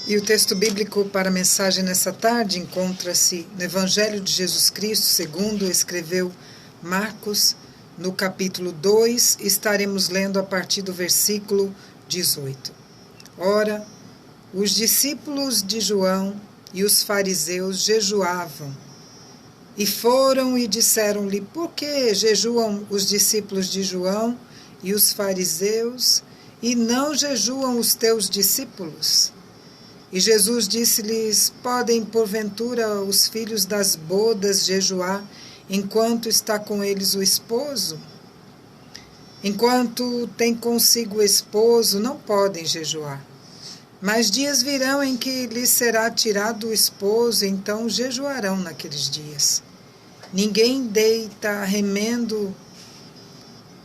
E o texto bíblico para a mensagem nessa tarde encontra-se no Evangelho de Jesus Cristo, segundo escreveu Marcos, no capítulo 2, estaremos lendo a partir do versículo 18. Ora, os discípulos de João e os fariseus jejuavam, e foram e disseram-lhe: por que jejuam os discípulos de João e os fariseus, e não jejuam os teus discípulos? E Jesus disse-lhes: podem porventura os filhos das bodas jejuar enquanto está com eles o esposo? Enquanto tem consigo o esposo, não podem jejuar. Mas dias virão em que lhes será tirado o esposo, então jejuarão naqueles dias. Ninguém deita remendo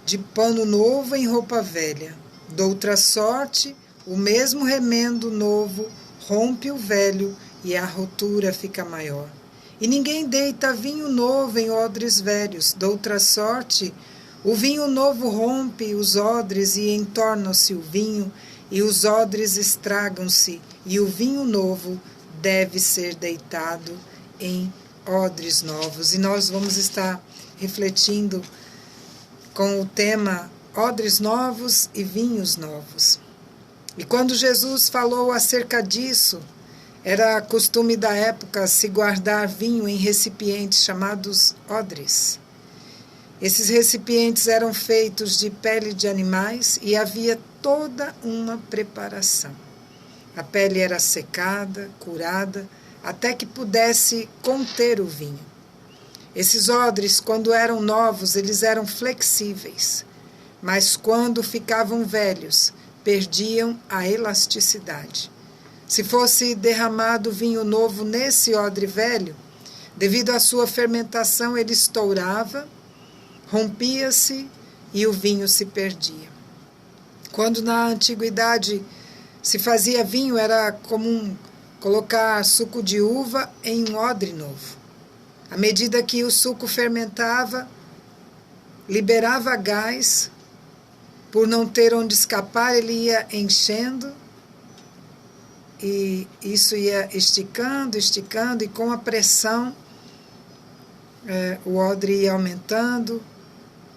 de pano novo em roupa velha. Doutra sorte, o mesmo remendo novo rompe o velho e a rotura fica maior. E ninguém deita vinho novo em odres velhos. Doutra sorte, o vinho novo rompe os odres e entorna-se o vinho, e os odres estragam-se, e o vinho novo deve ser deitado em odres novos. E nós vamos estar refletindo com o tema odres novos e vinhos novos. E quando Jesus falou acerca disso, era costume da época se guardar vinho em recipientes chamados odres. Esses recipientes eram feitos de pele de animais e havia toda uma preparação. A pele era secada, curada, até que pudesse conter o vinho. Esses odres, quando eram novos, eles eram flexíveis, mas quando ficavam velhos, perdiam a elasticidade. Se fosse derramado vinho novo nesse odre velho, devido à sua fermentação, ele estourava, rompia-se e o vinho se perdia. Quando na antiguidade se fazia vinho, era comum colocar suco de uva em um odre novo. À medida que o suco fermentava, liberava gás. Por não ter onde escapar, ele ia enchendo, e isso ia esticando, e com a pressão o odre ia aumentando,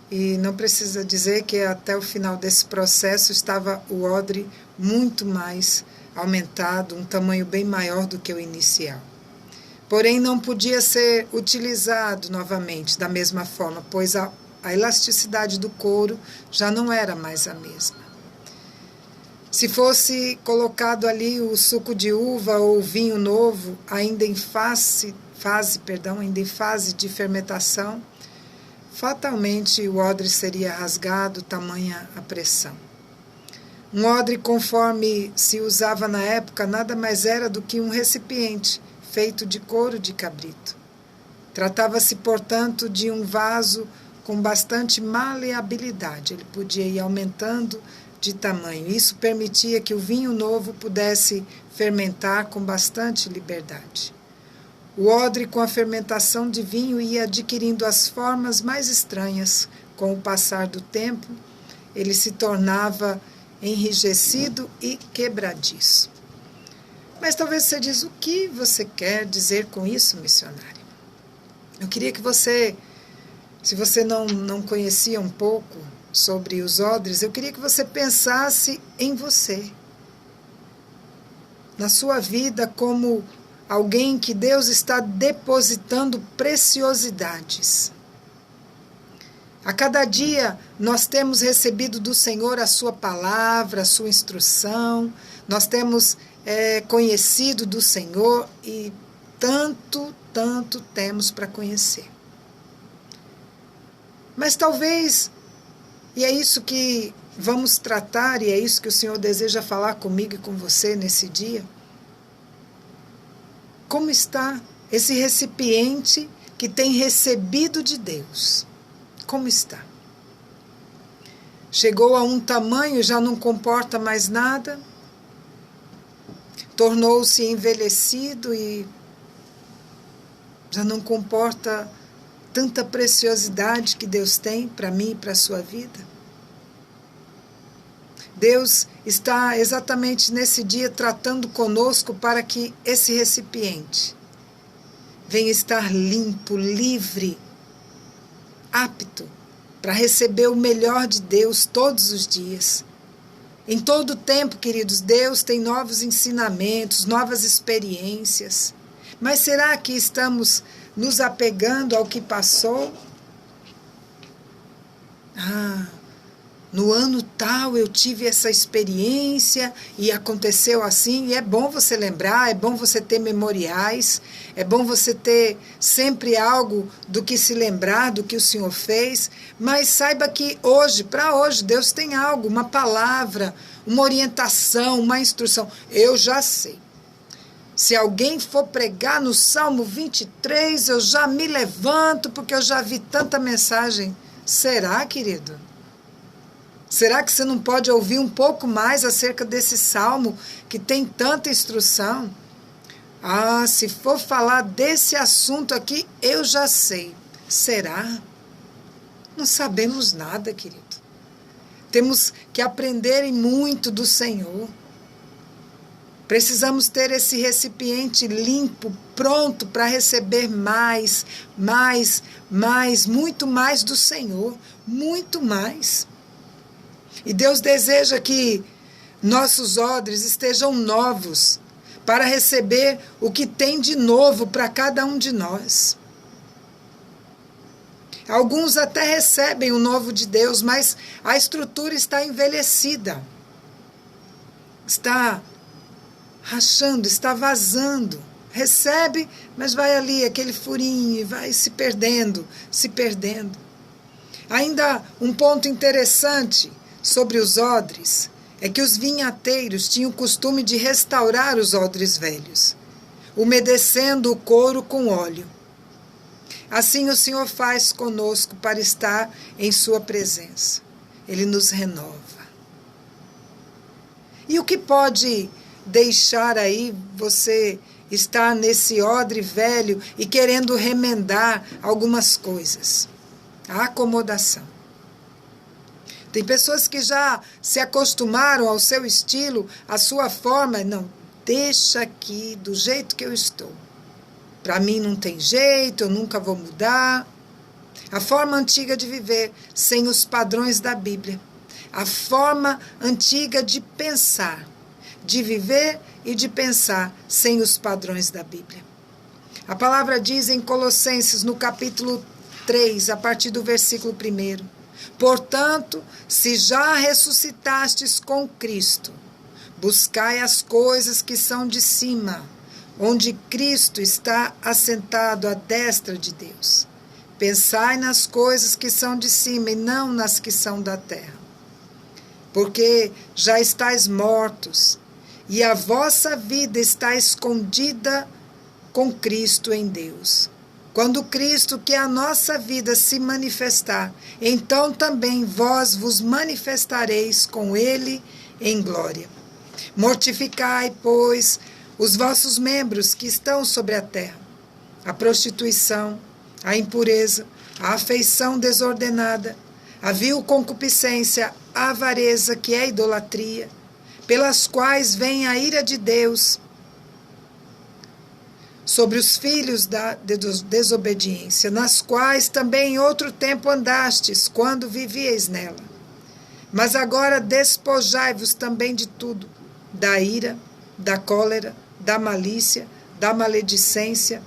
e não precisa dizer que até o final desse processo estava o odre muito mais aumentado, um tamanho bem maior do que o inicial. Porém, não podia ser utilizado novamente da mesma forma, pois a elasticidade do couro já não era mais a mesma. Se fosse colocado ali o suco de uva ou o vinho novo, ainda em fase de fermentação, fatalmente o odre seria rasgado, tamanha a pressão. Um odre, conforme se usava na época, nada mais era do que um recipiente feito de couro de cabrito. Tratava-se, portanto, de um vaso com bastante maleabilidade. Ele podia ir aumentando de tamanho. Isso permitia que o vinho novo pudesse fermentar com bastante liberdade. O odre, com a fermentação de vinho, ia adquirindo as formas mais estranhas. Com o passar do tempo, ele se tornava enrijecido e quebradiço. Mas talvez você diz: o que você quer dizer com isso, missionário? Eu queria que você, se você não conhecia um pouco sobre os odres, eu queria que você pensasse em você, na sua vida, como alguém que Deus está depositando preciosidades. A cada dia nós temos recebido do Senhor a sua palavra, a sua instrução, nós temos conhecido do Senhor e tanto temos para conhecer. Mas talvez, e é isso que vamos tratar, e é isso que o Senhor deseja falar comigo e com você nesse dia, como está esse recipiente que tem recebido de Deus? Como está? Chegou a um tamanho, já não comporta mais nada, tornou-se envelhecido e já não comporta tanta preciosidade que Deus tem para mim e para a sua vida? Deus está exatamente nesse dia tratando conosco para que esse recipiente venha estar limpo, livre, apto para receber o melhor de Deus todos os dias. Em todo o tempo, queridos, Deus tem novos ensinamentos, novas experiências. Mas será que estamos nos apegando ao que passou? No ano tal eu tive essa experiência e aconteceu assim. E é bom você lembrar, é bom você ter memoriais, é bom você ter sempre algo do que se lembrar, do que o Senhor fez. Mas saiba que hoje, para hoje, Deus tem algo, uma palavra, uma orientação, uma instrução. Eu já sei. Se alguém for pregar no Salmo 23, eu já me levanto porque eu já vi tanta mensagem. Será, querido? Será que você não pode ouvir um pouco mais acerca desse salmo que tem tanta instrução? Se for falar desse assunto aqui, eu já sei. Será? Não sabemos nada, querido. Temos que aprender muito do Senhor. Precisamos ter esse recipiente limpo, pronto para receber mais, muito mais do Senhor, muito mais. E Deus deseja que nossos odres estejam novos para receber o que tem de novo para cada um de nós. Alguns até recebem o novo de Deus, mas a estrutura está envelhecida. Está rachando, está vazando. Recebe, mas vai ali aquele furinho e vai se perdendo, se perdendo. Ainda um ponto interessante sobre os odres é que os vinhateiros tinham o costume de restaurar os odres velhos, umedecendo o couro com óleo. Assim o Senhor faz conosco para estar em sua presença. Ele nos renova. E o que pode deixar aí você estar nesse odre velho e querendo remendar algumas coisas? A acomodação. Tem pessoas que já se acostumaram ao seu estilo, à sua forma. Não, deixa aqui do jeito que eu estou. Para mim não tem jeito, eu nunca vou mudar. A forma antiga de viver, sem os padrões da Bíblia. A forma antiga de pensar, de viver e de pensar, sem os padrões da Bíblia. A palavra diz em Colossenses, no capítulo 3, a partir do versículo 1. Portanto, se já ressuscitastes com Cristo, buscai as coisas que são de cima, onde Cristo está assentado à destra de Deus. Pensai nas coisas que são de cima e não nas que são da terra. Porque já estáis mortos, e a vossa vida está escondida com Cristo em Deus. Quando Cristo, que é a nossa vida, se manifestar, então também vós vos manifestareis com Ele em glória. Mortificai, pois, os vossos membros que estão sobre a terra, a prostituição, a impureza, a afeição desordenada, a vil concupiscência, a avareza, que é idolatria, pelas quais vem a ira de Deus sobre os filhos da desobediência, nas quais também em outro tempo andastes, quando vivíeis nela. Mas agora despojai-vos também de tudo, da ira, da cólera, da malícia, da maledicência,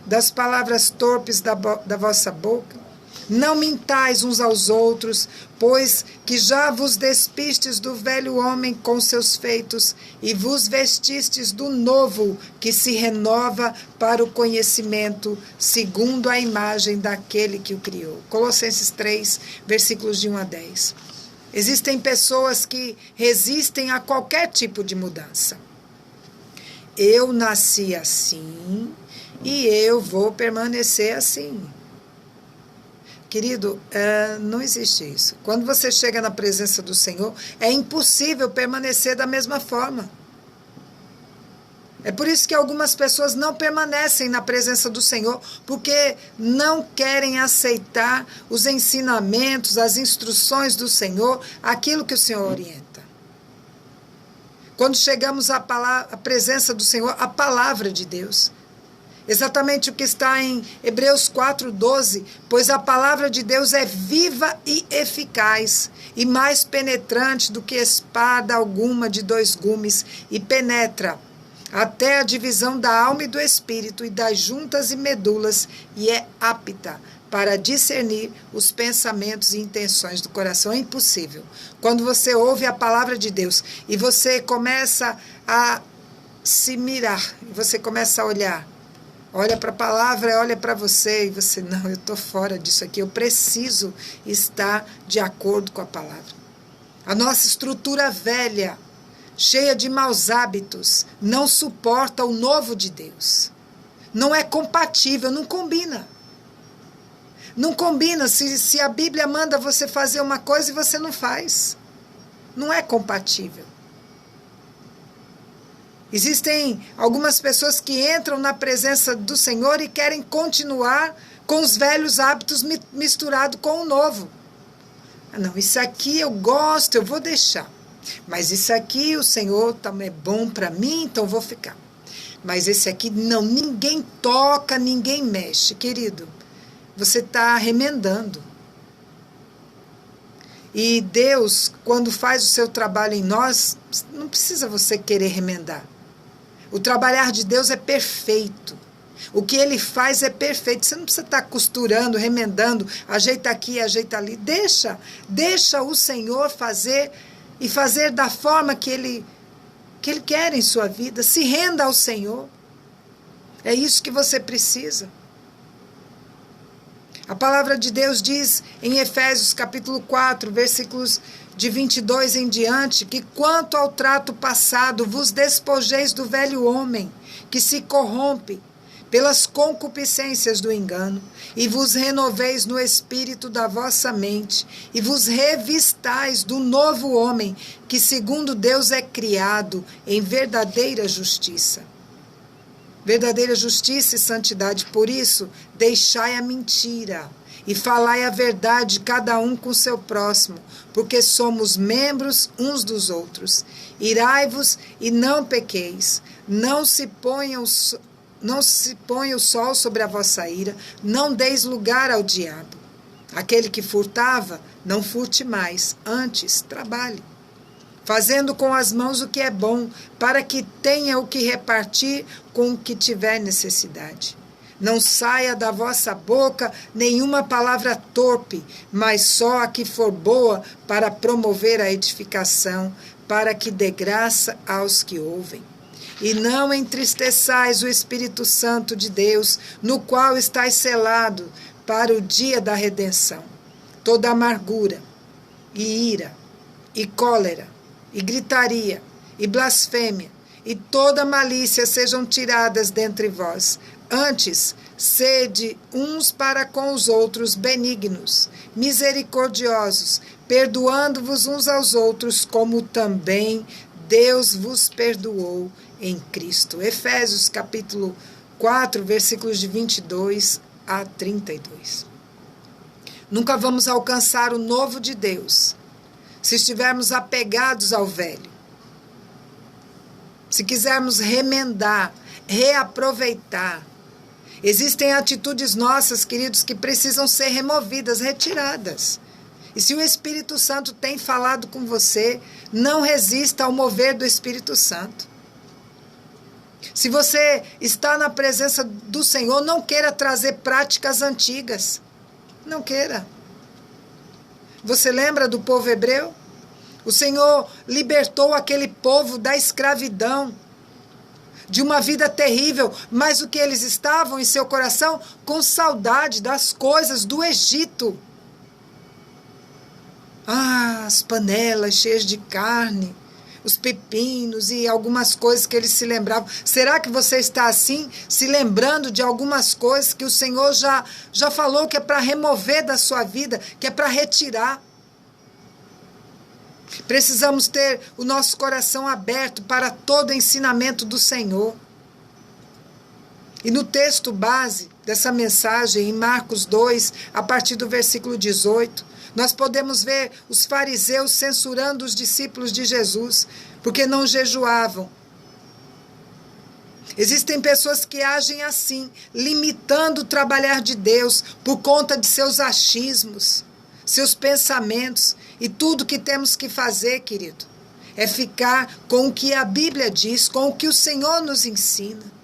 das palavras torpes da vossa boca. Não mintais uns aos outros, pois que já vos despistes do velho homem com seus feitos e vos vestistes do novo, que se renova para o conhecimento, segundo a imagem daquele que o criou. Colossenses 3, versículos de 1 a 10. Existem pessoas que resistem a qualquer tipo de mudança. Eu nasci assim e eu vou permanecer assim. Querido, não existe isso. Quando você chega na presença do Senhor, é impossível permanecer da mesma forma. É por isso que algumas pessoas não permanecem na presença do Senhor, porque não querem aceitar os ensinamentos, as instruções do Senhor, aquilo que o Senhor orienta. Quando chegamos à presença do Senhor, a palavra de Deus. Exatamente o que está em Hebreus 4:12, pois a palavra de Deus é viva e eficaz, e mais penetrante do que espada alguma de 2 gumes, e penetra até a divisão da alma e do espírito, e das juntas e medulas, e é apta para discernir os pensamentos e intenções do coração. É impossível. Quando você ouve a palavra de Deus e você começa a se mirar, você começa a olha para a palavra, olha para você e você, não, eu estou fora disso aqui, eu preciso estar de acordo com a palavra. A nossa estrutura velha, cheia de maus hábitos, não suporta o novo de Deus. Não é compatível, não combina. Não combina se a Bíblia manda você fazer uma coisa e você não faz. Não é compatível. Existem algumas pessoas que entram na presença do Senhor e querem continuar com os velhos hábitos misturados com o novo. Não, isso aqui eu gosto, eu vou deixar. Mas isso aqui o Senhor é bom para mim, então vou ficar. Mas esse aqui não, ninguém toca, ninguém mexe, querido. Você está remendando. E Deus, quando faz o seu trabalho em nós, não precisa você querer remendar. O trabalhar de Deus é perfeito. O que Ele faz é perfeito. Você não precisa estar costurando, remendando, ajeita aqui, ajeita ali. Deixa o Senhor fazer e fazer da forma que Ele quer em sua vida. Se renda ao Senhor. É isso que você precisa. A palavra de Deus diz em Efésios capítulo 4, versículos de 22 em diante, que quanto ao trato passado, vos despojeis do velho homem, que se corrompe pelas concupiscências do engano, e vos renoveis no espírito da vossa mente, e vos revistais do novo homem, que segundo Deus é criado em verdadeira justiça. Verdadeira justiça e santidade. Por isso, deixai a mentira e falai a verdade, cada um com o seu próximo, porque somos membros uns dos outros. Irai-vos e não pequeis. Não se ponha o sol sobre a vossa ira, não deis lugar ao diabo. Aquele que furtava, não furte mais, antes trabalhe, fazendo com as mãos o que é bom, para que tenha o que repartir com o que tiver necessidade. Não saia da vossa boca nenhuma palavra torpe, mas só a que for boa para promover a edificação, para que dê graça aos que ouvem. E não entristeçais o Espírito Santo de Deus, no qual estáis selado para o dia da redenção. Toda amargura, e ira, e cólera, e gritaria, e blasfêmia, e toda malícia sejam tiradas dentre vós. Antes, sede uns para com os outros benignos, misericordiosos, perdoando-vos uns aos outros, como também Deus vos perdoou em Cristo. Efésios capítulo 4, versículos de 22 a 32. Nunca vamos alcançar o novo de Deus se estivermos apegados ao velho. Se quisermos remendar, reaproveitar. Existem atitudes nossas, queridos, que precisam ser removidas, retiradas. E se o Espírito Santo tem falado com você, não resista ao mover do Espírito Santo. Se você está na presença do Senhor, não queira trazer práticas antigas. Não queira. Você lembra do povo hebreu? O Senhor libertou aquele povo da escravidão, de uma vida terrível, mas o que eles estavam em seu coração? Com saudade das coisas do Egito. As panelas cheias de carne, os pepinos e algumas coisas que eles se lembravam. Será que você está assim, se lembrando de algumas coisas que o Senhor já falou que é para remover da sua vida, que é para retirar? Precisamos ter o nosso coração aberto para todo ensinamento do Senhor. E no texto base dessa mensagem, em Marcos 2, a partir do versículo 18, nós podemos ver os fariseus censurando os discípulos de Jesus, porque não jejuavam. Existem pessoas que agem assim, limitando o trabalhar de Deus por conta de seus achismos, seus pensamentos. E tudo que temos que fazer, querido, é ficar com o que a Bíblia diz, com o que o Senhor nos ensina.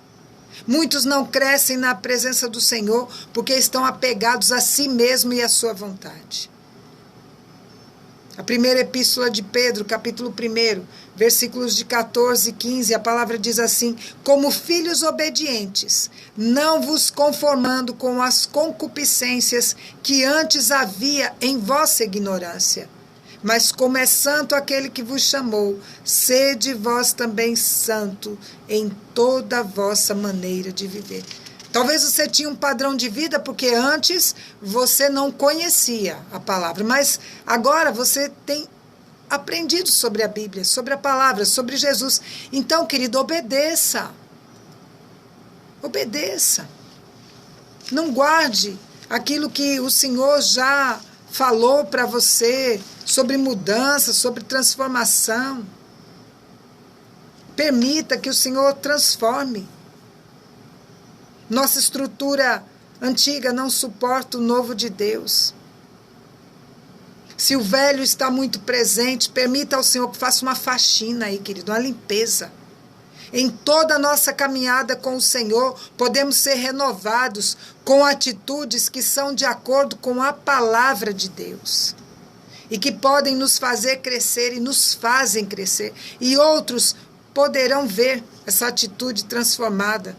Muitos não crescem na presença do Senhor porque estão apegados a si mesmo e à sua vontade. A primeira epístola de Pedro, capítulo 1, versículos de 14 e 15, a palavra diz assim: como filhos obedientes, não vos conformando com as concupiscências que antes havia em vossa ignorância, mas como é santo aquele que vos chamou, sede vós também santo em toda a vossa maneira de viver. Talvez você tinha um padrão de vida porque antes você não conhecia a palavra, mas agora você tem aprendido sobre a Bíblia, sobre a palavra, sobre Jesus. Então, querido, obedeça. Obedeça. Não guarde aquilo que o Senhor já falou para você sobre mudança, sobre transformação. Permita que o Senhor transforme. Nossa estrutura antiga não suporta o novo de Deus. Se o velho está muito presente, permita ao Senhor que faça uma faxina aí, querido, uma limpeza. Em toda a nossa caminhada com o Senhor, podemos ser renovados com atitudes que são de acordo com a palavra de Deus. E que podem nos fazer crescer e nos fazem crescer. E outros poderão ver essa atitude transformada.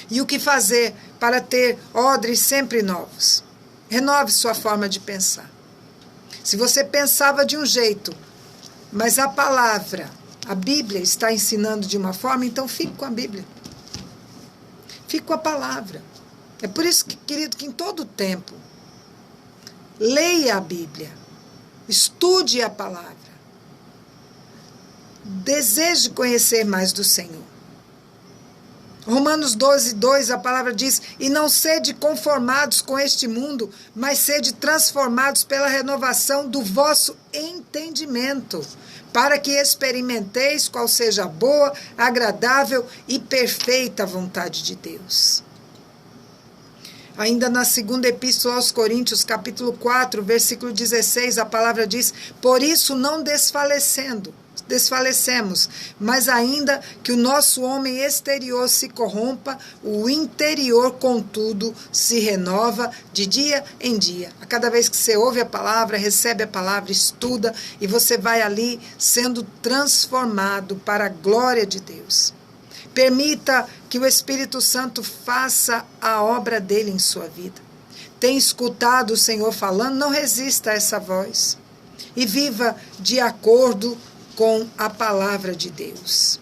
E o que fazer para ter odres sempre novos? Renove sua forma de pensar. Se você pensava de um jeito, mas a palavra, a Bíblia está ensinando de uma forma, então fique com a Bíblia. Fique com a palavra. É por isso que, querido, que em todo tempo, leia a Bíblia. Estude a palavra. Deseje conhecer mais do Senhor. Romanos 12, 2, a palavra diz: e não sede conformados com este mundo, mas sede transformados pela renovação do vosso entendimento, para que experimenteis qual seja a boa, agradável e perfeita vontade de Deus. Ainda na segunda epístola aos Coríntios, capítulo 4, versículo 16, a palavra diz: por isso não desfalecemos, mas ainda que o nosso homem exterior se corrompa, o interior, contudo, se renova de dia em dia. A cada vez que você ouve a palavra, recebe a palavra, estuda, e você vai ali sendo transformado para a glória de Deus. Permita que o Espírito Santo faça a obra dele em sua vida. Tem escutado o Senhor falando? Não resista a essa voz. E viva de acordo com a palavra de Deus.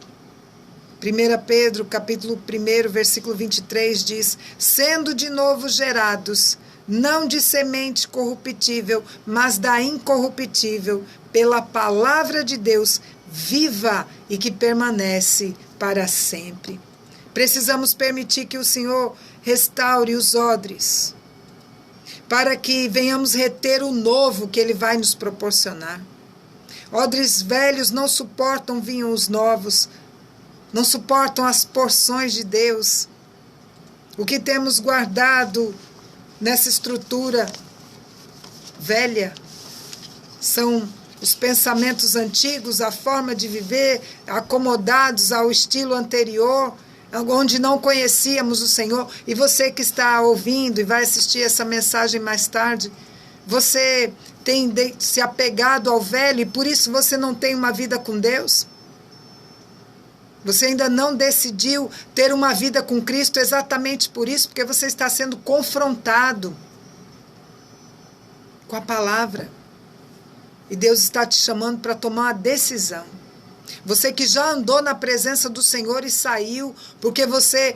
1 Pedro, capítulo 1, versículo 23 diz: sendo de novo gerados, não de semente corruptível, mas da incorruptível, pela palavra de Deus, viva e que permanece para sempre. Precisamos permitir que o Senhor restaure os odres, para que venhamos reter o novo que Ele vai nos proporcionar. Odres velhos não suportam vinhos novos, não suportam as porções de Deus. O que temos guardado nessa estrutura velha são os pensamentos antigos, a forma de viver, acomodados ao estilo anterior, onde não conhecíamos o Senhor. E você que está ouvindo e vai assistir essa mensagem mais tarde, você tem se apegado ao velho e por isso você não tem uma vida com Deus? Você ainda não decidiu ter uma vida com Cristo exatamente por isso, porque você está sendo confrontado com a palavra. E Deus está te chamando para tomar uma decisão. Você que já andou na presença do Senhor e saiu, porque você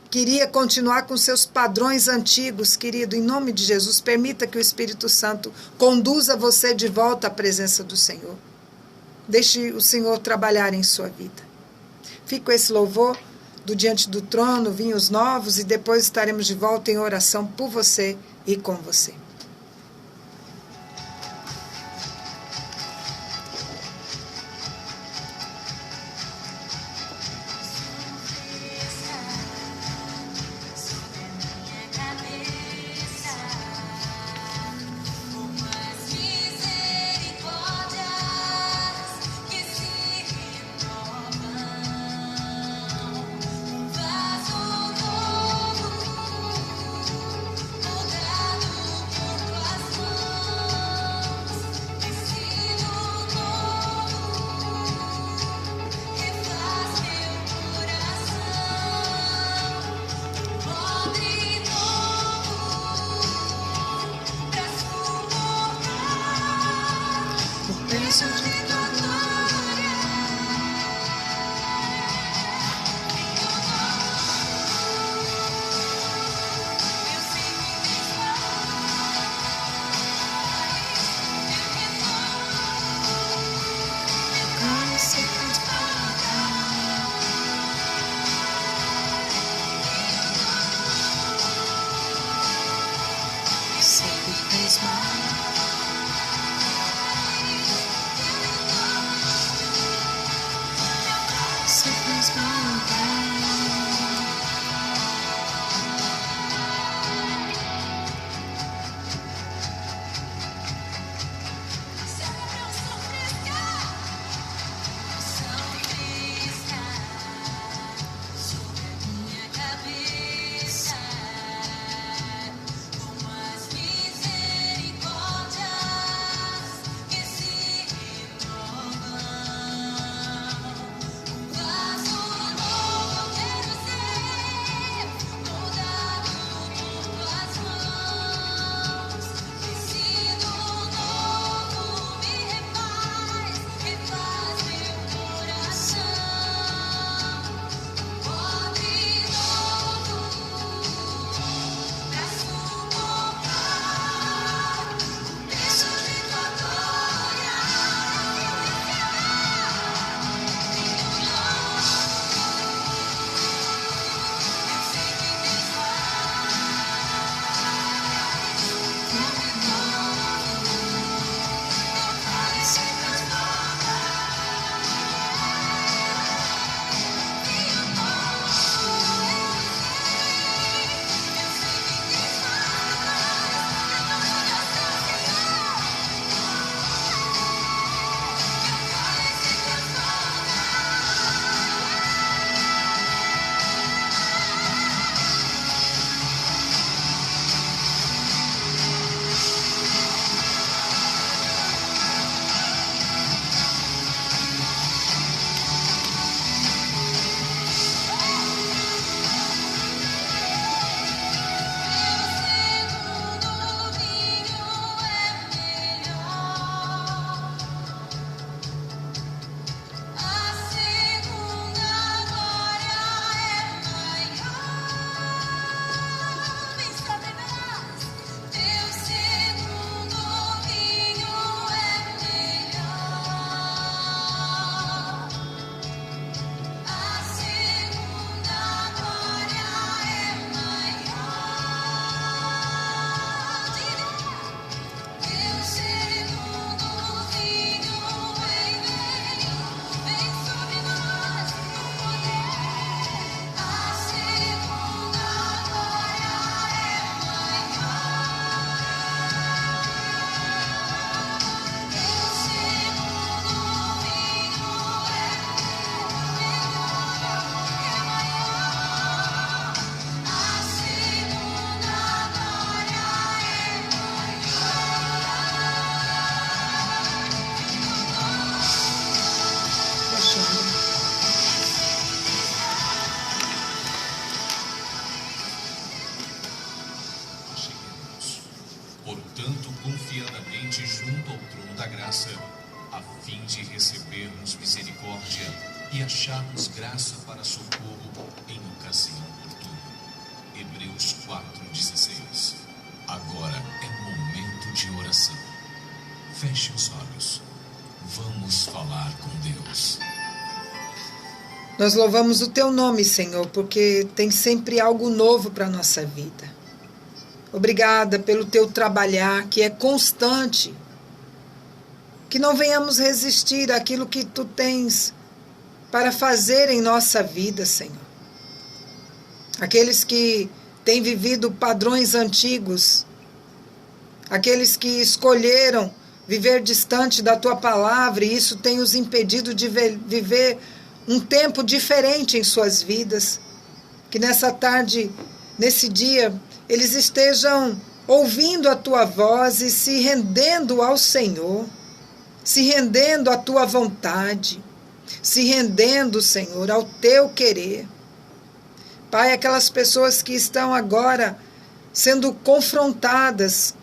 queria continuar com seus padrões antigos, querido, em nome de Jesus, permita que o Espírito Santo conduza você de volta à presença do Senhor. Deixe o Senhor trabalhar em sua vida. Fique com esse louvor do Diante do Trono, vinhos novos, e depois estaremos de volta em oração por você e com você. ao trono da graça, a fim de recebermos misericórdia e acharmos graça para socorro em ocasião oportuna. Hebreus 4,16. Agora é momento de oração. Feche os olhos. Vamos falar com Deus. Nós louvamos o Teu nome, Senhor, porque tem sempre algo novo para a nossa vida. Obrigada pelo Teu trabalhar, que é constante. Que não venhamos resistir àquilo que Tu tens para fazer em nossa vida, Senhor. Aqueles que têm vivido padrões antigos, aqueles que escolheram viver distante da Tua palavra, e isso tem os impedido de viver um tempo diferente em suas vidas. Que nessa tarde, nesse dia, eles estejam ouvindo a Tua voz e se rendendo ao Senhor, se rendendo à Tua vontade, se rendendo, Senhor, ao Teu querer. Pai, aquelas pessoas que estão agora sendo confrontadas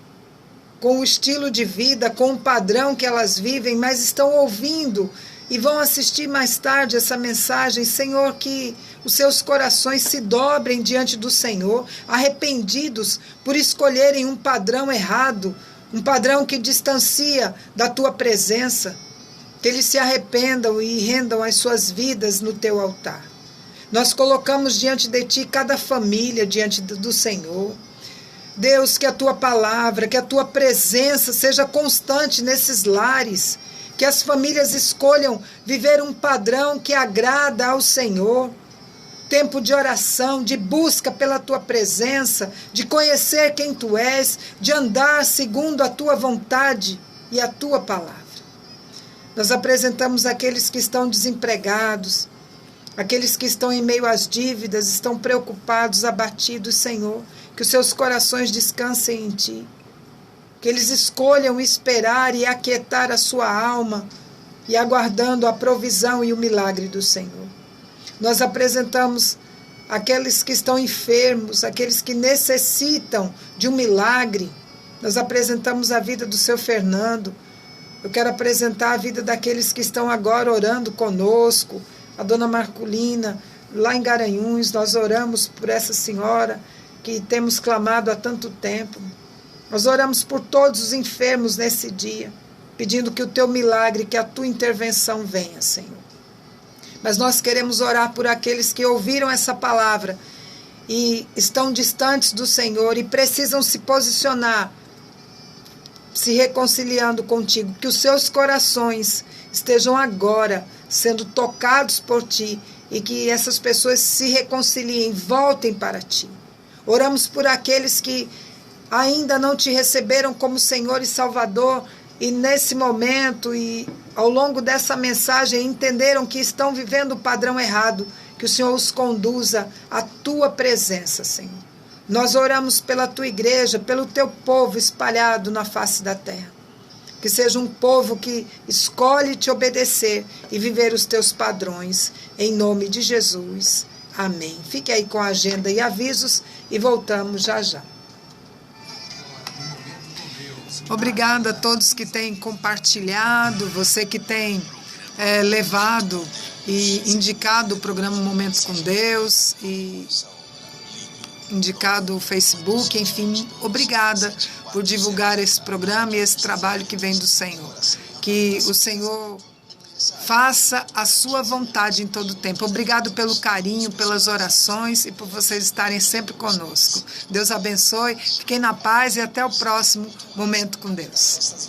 com o estilo de vida, com o padrão que elas vivem, mas estão ouvindo e vão assistir mais tarde essa mensagem, Senhor, que os seus corações se dobrem diante do Senhor, arrependidos por escolherem um padrão errado, um padrão que distancia da Tua presença, que eles se arrependam e rendam as suas vidas no Teu altar. Nós colocamos diante de Ti cada família diante do Senhor. Deus, que a Tua palavra, que a Tua presença seja constante nesses lares, que as famílias escolham viver um padrão que agrada ao Senhor. Tempo de oração, de busca pela Tua presença, de conhecer quem Tu és, de andar segundo a Tua vontade e a Tua palavra. Nós apresentamos aqueles que estão desempregados, aqueles que estão em meio às dívidas, estão preocupados, abatidos, Senhor, que os seus corações descansem em Ti, que eles escolham esperar e aquietar a sua alma e aguardando a provisão e o milagre do Senhor. Nós apresentamos aqueles que estão enfermos, aqueles que necessitam de um milagre. Nós apresentamos a vida do seu Fernando. Eu quero apresentar a vida daqueles que estão agora orando conosco, a dona Marculina, lá em Garanhuns. Nós oramos por essa senhora que temos clamado há tanto tempo. Nós oramos por todos os enfermos nesse dia, pedindo que o Teu milagre, que a Tua intervenção venha, Senhor. Mas nós queremos orar por aqueles que ouviram essa palavra e estão distantes do Senhor e precisam se posicionar, se reconciliando contigo, que os seus corações estejam agora sendo tocados por Ti e que essas pessoas se reconciliem, voltem para Ti. Oramos por aqueles que ainda não Te receberam como Senhor e Salvador e nesse momento e ao longo dessa mensagem entenderam que estão vivendo o padrão errado, que o Senhor os conduza à Tua presença, Senhor. Nós oramos pela Tua igreja, pelo Teu povo espalhado na face da terra. Que seja um povo que escolhe Te obedecer e viver os Teus padrões, em nome de Jesus. Amém. Fique aí com a agenda e avisos e voltamos já já. Obrigada a todos que têm compartilhado, você que tem levado e indicado o programa Momentos com Deus e indicado o Facebook, enfim, obrigada por divulgar esse programa e esse trabalho que vem do Senhor. Que o Senhor faça a sua vontade em todo o tempo. Obrigado pelo carinho, pelas orações e por vocês estarem sempre conosco. Deus abençoe, fiquem na paz e até o próximo Momento com Deus.